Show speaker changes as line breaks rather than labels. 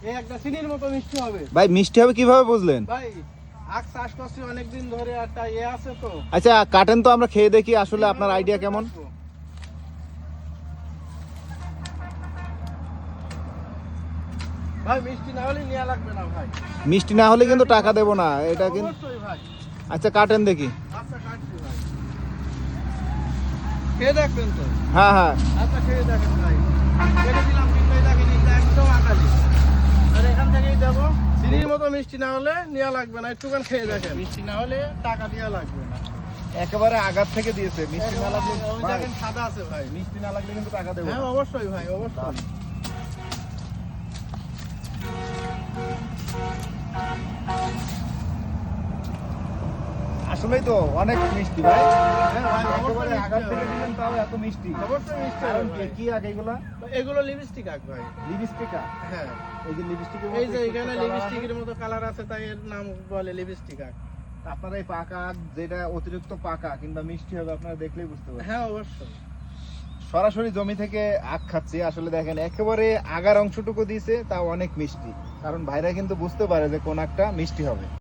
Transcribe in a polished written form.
এই একটা চিনির মতো মিষ্টি হবে
ভাই মিষ্টি হবে কিভাবে বুঝলেন?
ভাই। আখ চাষ করছি অনেকদিন ধরে, একটা আছে তো।
আচ্ছা কাটেন তো আমরা খেয়ে দেখি আসলে আপনার আইডিয়া কেমন।
ভাই মিষ্টি না হলে নেওয়া লাগবে না ভাই।
মিষ্টি না হলে কিন্তু টাকা দেবো না এটা কিন্তু।
অবশ্যই ভাই।
আচ্ছা কাটেন দেখি।
আচ্ছা কাটছি ভাই, খেয়ে দেখবেন তো?
হ্যাঁ হ্যাঁ
আচ্ছা খেয়ে দেখেন ভাই। কেটে দিলাম কিন্তু এই দেখেন, এটা একদম আকালি। আর এখান থেকেই দেবো। চিনির মতো মিষ্টি না হলে নেওয়া লাগবে না, একটুখানি খেয়ে দেখেন। মিষ্টি না হলে টাকা দেওয়া লাগবে না।
একেবারে আগার থেকে দিয়েছে, মিষ্টি না লাগলে
ওই
ভাই,
দেখেন সাদা আছে ভাই।
মিষ্টি না লাগলে কিন্তু টাকা দেবো
হ্যাঁ
না।
অবশ্যই ভাই, অবশ্যই।
আসলেই তো অনেক মিষ্টি ভাই।
হ্যাঁ ভাই,
একেবারে
অবশ্যই
আগার
মিষ্টি
থেকে
হবে।
দিলেন তাও এত মিষ্টি।
অবশ্যই মিষ্টি
কারণ
হবে ভাই।
কি আগ এগুলা?
এগুলো লিপস্টিক আখ ভাই।
লিপস্টিক
হ্যাঁ,
এই যে লিপস্টিকের
এই যে এখানে লিপস্টিকের মতো কালার আছে, তাই এর নাম বলে লিপস্টিক আখ।
আপনারা এই পাকা আগ যেটা অতিরিক্ত পাকা কিংবা মিষ্টি হবে আপনারা দেখলেই বুঝতে পারবেন।
হ্যাঁ অবশ্যই।
সরাসরি জমি থেকে আখ খাচ্ছি, আসলে দেখেন একেবারে আগার অংশটুকু দিয়েছে তাও অনেক মিষ্টি, কারণ ভাইরা কিন্তু বুঝতে পারে যে কোন একটা মিষ্টি হবে।